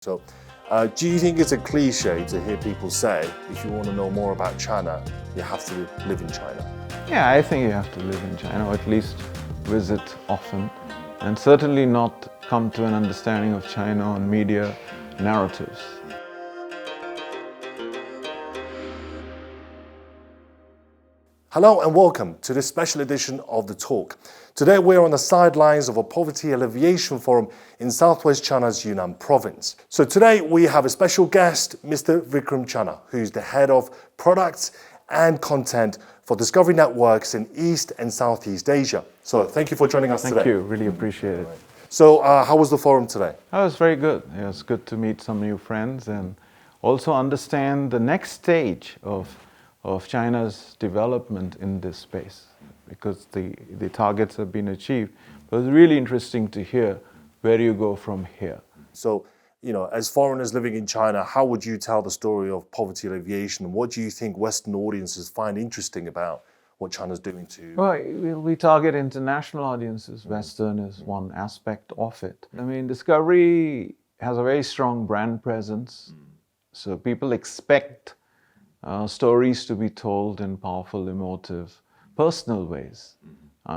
So, do you think it's a cliche to hear people say, if you want to know more about China, you have to live in China? Yeah, I think you have to live in China, or at least visit often, and certainly not come to an understanding of China on media narratives. Hello and welcome to this special edition of The Talk. Today we're on the sidelines of a poverty alleviation forum in southwest China's Yunnan province. So today we have a special guest, Mr. Vikram Channa, who's the head of products and content for Discovery Networks in East and Southeast Asia. So thank you for joining us today. Thank you, really appreciate it. So how was the forum today? It was very good. It was good to meet some new friends and also understand the next stage of China's development in this space, because the targets have been achieved. But it was really interesting to hear where you go from here. So, as foreigners living in China, how would you tell the story of poverty alleviation? What do you think Western audiences find interesting about what China's doing to... Well, we target international audiences. Western is one aspect of it. I mean, Discovery has a very strong brand presence. So people expect stories to be told in powerful, emotive, personal ways.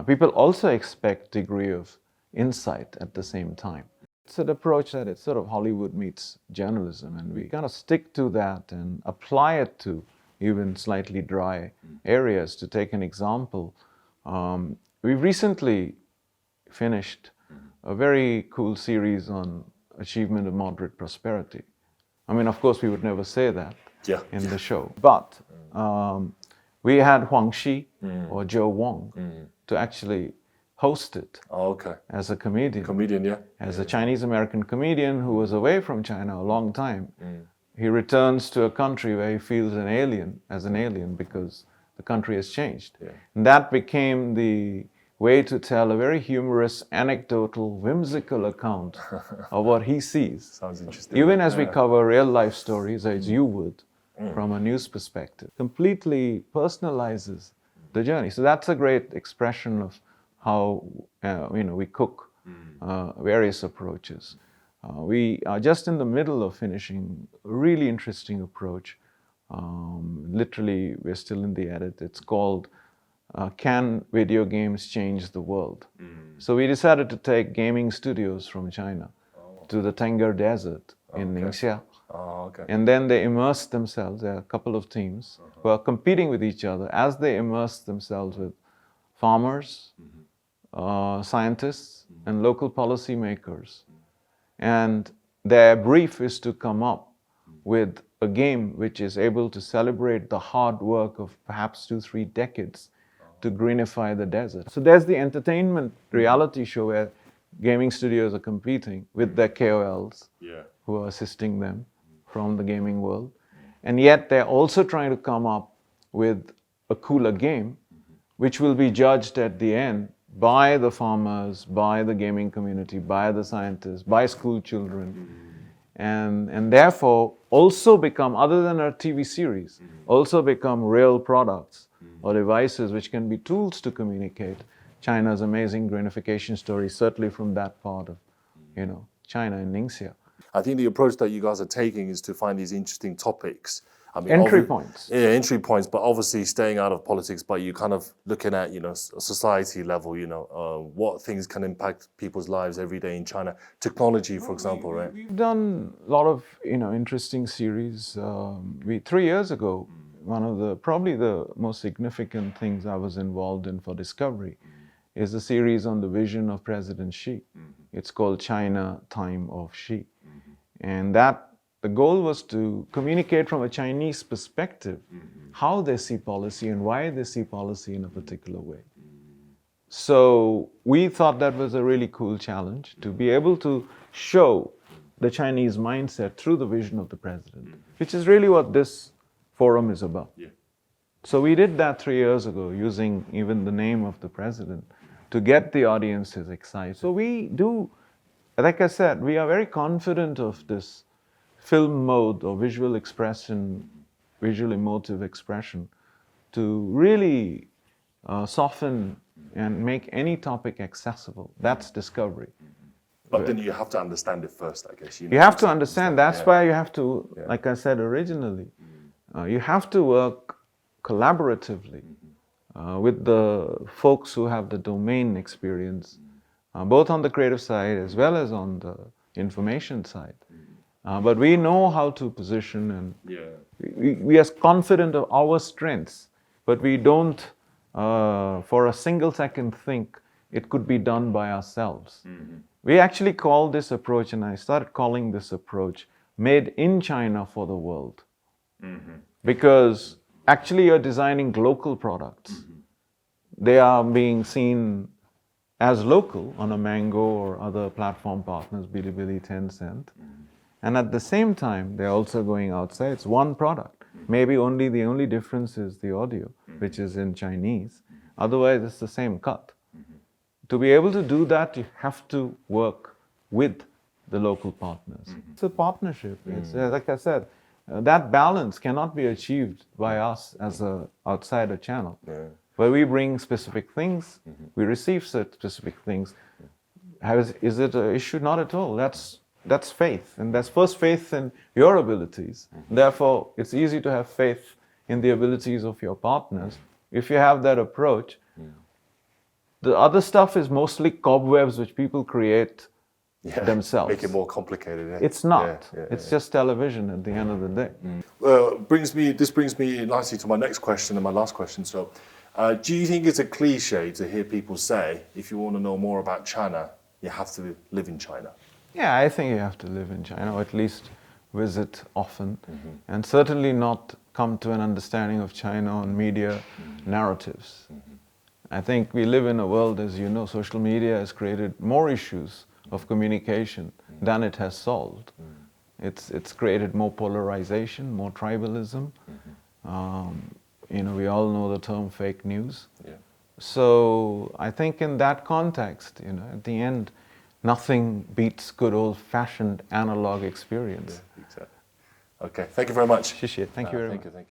People also expect a degree of insight at the same time. It's an approach that it's sort of Hollywood meets journalism, and we kind of stick to that and apply it to even slightly dry areas. To take an example, we've recently finished a very cool series on achievement of moderate prosperity. I mean, of course, we would never say that in the show. But we had Huang Xi or Joe Wong to actually host it as a comedian. As a Chinese-American comedian who was away from China a long time. He returns to a country where he feels as an alien because the country has changed. And that became the way to tell a very humorous, anecdotal, whimsical account of what he sees. Sounds interesting. Even as we cover real-life stories, as you would, from a news perspective, completely personalizes the journey. So that's a great expression of how we cook various approaches. We are just in the middle of finishing a really interesting approach. Literally, we're still in the edit. It's called Can Video Games Change the World? So we decided to take gaming studios from China to the Tengger Desert in Ningxia. And then they immersed themselves. There are a couple of teams who are competing with each other as they immerse themselves with farmers, scientists, and local policymakers. And their brief is to come up with a game which is able to celebrate the hard work of perhaps 2-3 decades to greenify the desert. So there's the entertainment reality show where gaming studios are competing with their KOLs who are assisting them from the gaming world. And yet they're also trying to come up with a cooler game which will be judged at the end by the farmers, by the gaming community, by the scientists, by school children. And therefore also become, other than a TV series, also become real products or devices which can be tools to communicate China's amazing greenification story, certainly from that part of China in Ningxia. I think the approach that you guys are taking is to find these interesting topics. I mean, entry points. Yeah, entry points, but obviously staying out of politics, but you kind of looking at, society level, what things can impact people's lives every day in China. Technology, for example, right? We've done a lot of, interesting series. 3 years ago, one of probably the most significant things I was involved in for Discovery is a series on the vision of President Xi. It's called China Time of Xi. And the goal was to communicate from a Chinese perspective how they see policy and why they see policy in a particular way. So we thought that was a really cool challenge, to be able to show the Chinese mindset through the vision of the president, which is really what this forum is about. So we did that 3 years ago, using even the name of the president to get the audiences excited. So we do, like I said, we are very confident of this film mode or visual expression, visual emotive expression, to really soften and make any topic accessible. That's Discovery. But then you have to understand it first, I guess. You have to understand. That's yeah. why you have to, like I said originally, you have to work collaboratively with the folks who have the domain experience, both on the creative side as well as on the information side. But we know how to position, and we are confident of our strengths, but we don't for a single second think it could be done by ourselves. We actually call this approach, and I started calling this approach, made in China for the world. Because actually you're designing local products. They are being seen as local on a Mango or other platform partners, Bilibili, Tencent. And at the same time, they're also going outside. It's one product. Maybe the only difference is the audio, which is in Chinese. Otherwise, it's the same cut. To be able to do that, you have to work with the local partners. It's a partnership. It's, like I said, that balance cannot be achieved by us as an outsider channel. Where we bring specific things, we receive specific things. Is it an issue? Not at all. That's faith, and that's first faith in your abilities. Therefore, it's easy to have faith in the abilities of your partners. If you have that approach, the other stuff is mostly cobwebs which people create themselves. Make it more complicated. Yeah. It's not. It's just television at the end of the day. This brings me nicely to my next question and my last question. So, do you think it's a cliche to hear people say, if you want to know more about China, you have to live in China? Yeah, I think you have to live in China, or at least visit often, and certainly not come to an understanding of China on media narratives. I think we live in a world, as you know, social media has created more issues of communication than it has solved. It's created more polarization, more tribalism. We all know the term fake news. So I think in that context, at the end, nothing beats good old-fashioned analog experience. Exactly. Okay, thank you very much. Thank you very much. Thank you.